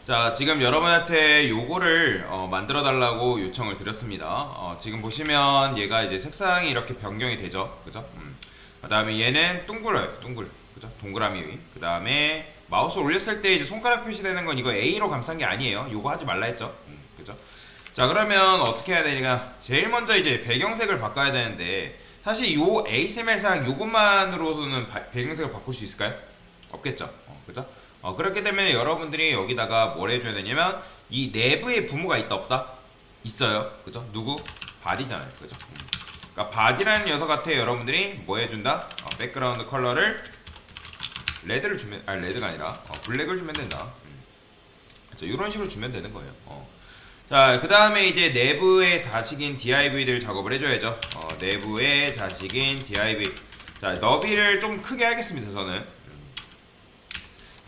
자, 지금 여러분한테 요거를 만들어 달라고 요청을 드렸습니다. 지금 보시면 얘가 이제 색상이 이렇게 변경이 되죠. 그죠? 그 다음에 얘는 둥글어요. 둥글. 그죠? 동그라미. 그 다음에 마우스 올렸을 때 이제 손가락 표시되는 건 이거 A로 감싼 게 아니에요. 요거 하지 말라 했죠. 그죠? 자, 그러면 어떻게 해야 되니까 제일 먼저 이제 배경색을 바꿔야 되는데 사실 요 ASMR상 요것만으로서는 배경색을 바꿀 수 있을까요? 없겠죠. 그죠? 그렇기 때문에 여러분들이 여기다가 뭘 해줘야 되냐면 이 내부에 부모가 있다 없다? 있어요. 그죠? 누구? 바디잖아요. 그죠? 그러니까 바디라는 녀석한테 여러분들이 뭐 해준다? 백그라운드 컬러를 레드를 주면 레드가 아니라 블랙을 주면 된다. 그렇죠? 이런 식으로 주면 되는 거예요. 자, 그 다음에 이제 내부의 자식인 DIV들 작업을 해줘야죠. 내부의 자식인 DIV. 자, 너비를 좀 크게 하겠습니다. 저는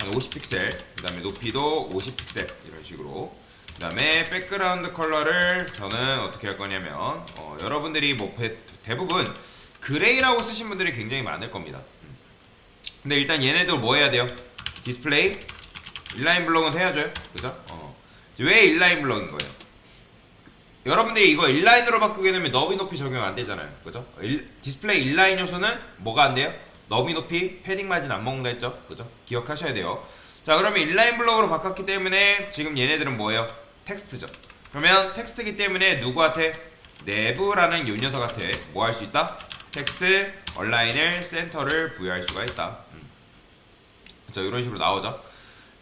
한 50픽셀, 그 다음에 높이도 50픽셀 이런 식으로. 그 다음에 백그라운드 컬러를 저는 어떻게 할 거냐면 여러분들이 뭐 대부분 그레이라고 쓰신 분들이 굉장히 많을 겁니다. 근데 일단 얘네들 뭐 해야 돼요? 디스플레이 인라인 블록은 해야죠. 그죠? 왜 인라인 블록인 거예요? 여러분들이 이거 인라인으로 바꾸게 되면 너비 높이 적용 안 되잖아요. 그죠? 디스플레이 인라인 요소는 뭐가 안 돼요? 너비 높이 패딩 마진 안 먹는다 했죠? 그죠? 기억하셔야 돼요. 자, 그러면 인라인 블록으로 바꿨기 때문에 지금 얘네들은 뭐예요? 텍스트죠. 그러면 텍스트이기 때문에 누구한테? 내부라는 이 녀석한테 뭐 할 수 있다? 텍스트 얼라인을 센터를 부여할 수가 있다. 자, 이런 식으로 나오죠.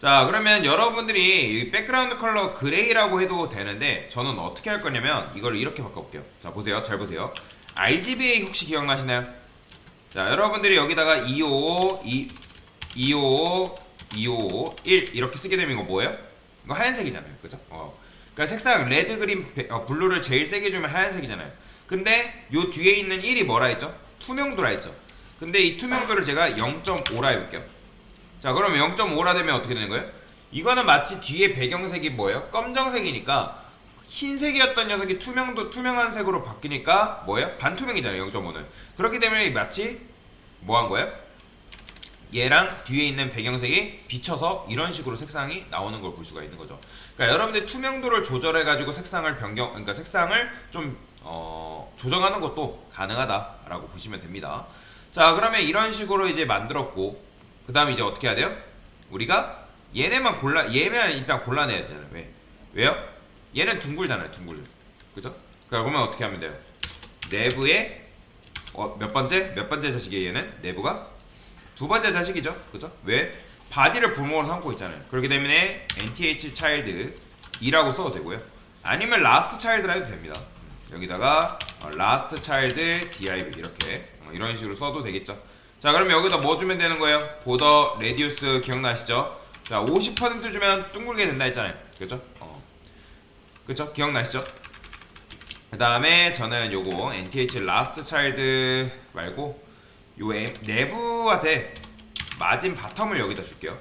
자, 그러면 여러분들이 이 백그라운드 컬러 그레이라고 해도 되는데 저는 어떻게 할 거냐면 이걸 이렇게 바꿔볼게요. 자, 보세요. 잘 보세요. RGBA 혹시 기억나시나요? 자, 여러분들이 여기다가 255, 255, 255, 1 이렇게 쓰게 되면 이거 뭐예요? 이거 하얀색이잖아요. 그죠? 그러니까 색상 레드, 그린, 블루를 제일 세게 주면 하얀색이잖아요. 근데 요 뒤에 있는 1이 뭐라 했죠? 투명도라 했죠. 근데 이 투명도를 제가 0.5라 해볼게요. 자, 그러면 0.5라 되면 어떻게 되는 거예요? 이거는 마치 뒤에 배경색이 뭐예요? 검정색이니까 흰색이었던 녀석이 투명한 색으로 바뀌니까 뭐예요? 반투명이잖아요. 0.5는. 그렇기 때문에 마치 뭐 한 거예요? 얘랑 뒤에 있는 배경색이 비쳐서 이런 식으로 색상이 나오는 걸 볼 수가 있는 거죠. 그러니까 여러분들 투명도를 조절해 가지고 색상을 그러니까 색상을 좀 조정하는 것도 가능하다라고 보시면 됩니다. 자, 그러면 이런 식으로 이제 만들었고 그 다음에 이제 어떻게 해야 돼요? 우리가 얘네만 일단 골라내야 되잖아요. 왜요? 얘는 둥글잖아요. 둥글. 그죠? 그러면 어떻게 하면 돼요? 내부에 몇 번째 자식이에요? 얘는 내부가 두 번째 자식이죠. 그죠? 왜? 바디를 부모로 삼고 있잖아요. 그렇기 때문에 nth child 2라고 써도 되고요. 아니면 last child라 해도 됩니다. 여기다가 last child div 이렇게 이런 식으로 써도 되겠죠. 자, 그럼 여기다 뭐 주면 되는 거예요? 보더 레디우스 기억나시죠? 자, 50% 주면 둥글게 된다 했잖아요. 그죠? 그죠? 기억나시죠? 그 다음에 저는 요거 nth last child 말고 요 내부한테 마진 바텀을 여기다 줄게요.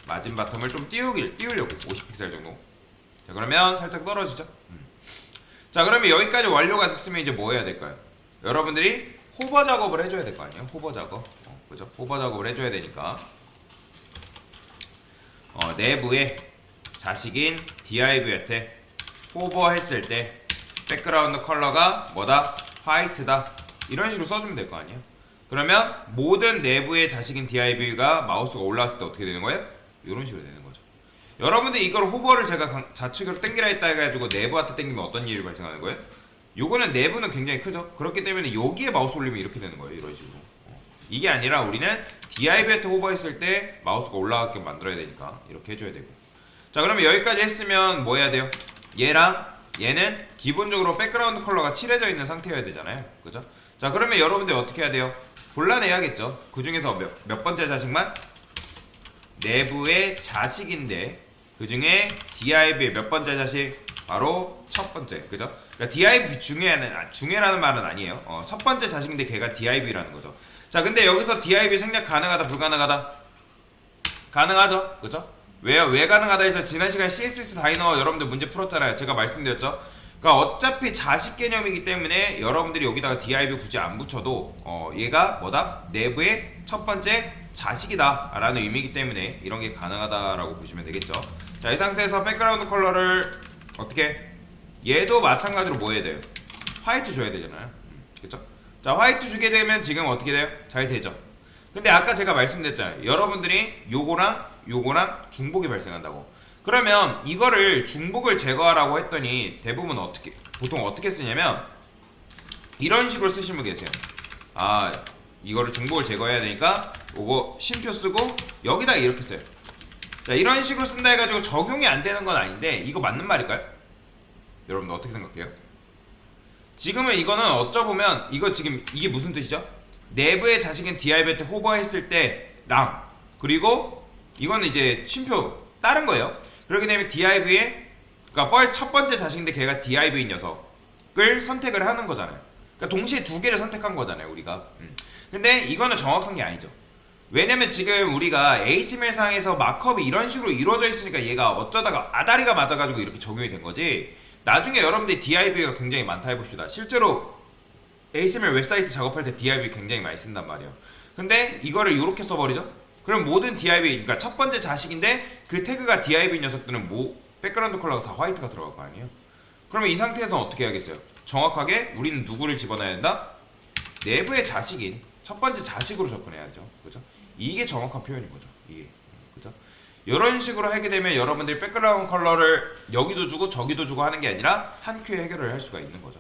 마진 바텀을 좀 띄우려고 50픽셀 정도. 자, 그러면 살짝 떨어지죠? 자, 그러면 여기까지 완료가 됐으면 이제 뭐 해야 될까요? 여러분들이 호버 작업을 해줘야 될 거 아니에요? 호버 작업. 그죠? 호버 작업을 해줘야 되니까 내부에 자식인 div한테 호버 했을 때 백그라운드 컬러가 뭐다? 화이트다. 이런 식으로 써주면 될 거 아니에요? 그러면 모든 내부의 자식인 div가 마우스가 올라왔을 때 어떻게 되는 거예요? 이런 식으로 되는 거죠. 여러분들 이걸 호버를 제가 좌측으로 당기라 했다 해가지고 내부한테 당기면 어떤 일이 발생하는 거예요? 요거는 내부는 굉장히 크죠. 그렇기 때문에 여기에 마우스 올리면 이렇게 되는 거예요. 이런 식으로. 이게 아니라 우리는 div한테 호버했을 때 마우스가 올라가게 만들어야 되니까 이렇게 해줘야 되고. 자, 그러면 여기까지 했으면 뭐 해야 돼요? 얘랑 얘는 기본적으로 백그라운드 컬러가 칠해져 있는 상태여야 되잖아요. 그죠? 자, 그러면 여러분들 어떻게 해야 돼요? 골라내야겠죠. 그 중에서 몇 번째 자식만? 내부의 자식인데 그 중에 div의 몇 번째 자식? 바로 첫 번째. 그죠? 그러니까 div 중에라는 말은 아니에요. 첫 번째 자식인데 걔가 div라는 거죠. 자, 근데 여기서 div 생략 가능하다 불가능하다? 가능하죠. 그죠? 왜요? 왜 가능하다 해서 지난 시간 CSS 다이너 여러분들 문제 풀었잖아요. 제가 말씀드렸죠. 그러니까 어차피 자식 개념이기 때문에 여러분들이 여기다가 div 굳이 안 붙여도 얘가 뭐다? 내부의 첫 번째 자식이다 라는 의미이기 때문에 이런 게 가능하다라고 보시면 되겠죠. 자, 이 상태에서 백그라운드 컬러를 어떻게? 얘도 마찬가지로 뭐 해야 돼요? 화이트 줘야 되잖아요. 그쵸? 자, 화이트 주게 되면 지금 어떻게 돼요? 잘 되죠. 근데 아까 제가 말씀드렸잖아요. 여러분들이 요거랑 중복이 발생한다고. 그러면 이거를 중복을 제거하라고 했더니 대부분 보통 어떻게 쓰냐면 이런 식으로 쓰시는 분 계세요. 아, 이거를 중복을 제거해야 되니까 요거 쉼표 쓰고 여기다 이렇게 써요. 자, 이런 식으로 쓴다 해가지고 적용이 안 되는 건 아닌데 이거 맞는 말일까요? 여러분들 어떻게 생각해요? 지금은 이거는 어쩌보면 이거 지금 이게 무슨 뜻이죠? 내부의 자식은 div한테 호버했을 때랑 그리고 이거는 이제 쉼표 다른 거예요. 그렇게 되면 div의 그러니까 첫 번째 자식인데 걔가 div인 녀석을 선택을 하는 거잖아요. 그러니까 동시에 두 개를 선택한 거잖아요, 우리가. 근데 이거는 정확한 게 아니죠. 왜냐면 지금 우리가 ASML 상에서 마크업이 이런 식으로 이루어져 있으니까 얘가 어쩌다가 아다리가 맞아가지고 이렇게 적용이 된 거지. 나중에 여러분들이 div가 굉장히 많다 해봅시다. 실제로 ASML 웹사이트 작업할 때 div 굉장히 많이 쓴단 말이에요. 근데 이거를 이렇게 써버리죠? 그럼 모든 div, 그러니까 첫 번째 자식인데 그 태그가 div인 녀석들은 백그라운드 컬러가 다 화이트가 들어갈 거 아니에요? 그러면 이 상태에서는 어떻게 해야겠어요? 정확하게 우리는 누구를 집어넣어야 된다? 내부의 자식인 첫 번째 자식으로 접근해야죠. 그죠? 이게 정확한 표현인 거죠. 이게. 그죠? 이런 식으로 하게 되면 여러분들이 백그라운드 컬러를 여기도 주고 저기도 주고 하는 게 아니라 한 큐에 해결을 할 수가 있는 거죠.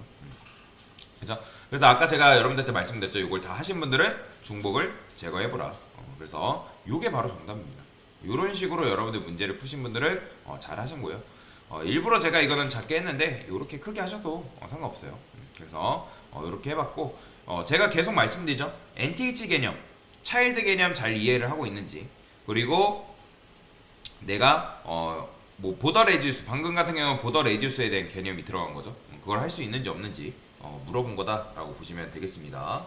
그죠? 그래서 아까 제가 여러분들한테 말씀드렸죠. 이걸 다 하신 분들은 중복을 제거해보라. 그래서 이게 바로 정답입니다. 이런 식으로 여러분들 문제를 푸신 분들은 잘 하신 거예요. 일부러 제가 이거는 작게 했는데 이렇게 크게 하셔도 상관없어요. 그래서 이렇게 해봤고 제가 계속 말씀드리죠. NTH 개념, 차일드 개념 잘 이해를 하고 있는지, 그리고 내가 뭐 보더 레디우스, 방금 같은 경우는 보더 레디우스에 대한 개념이 들어간 거죠. 그걸 할 수 있는지 없는지 물어본 거다라고 보시면 되겠습니다.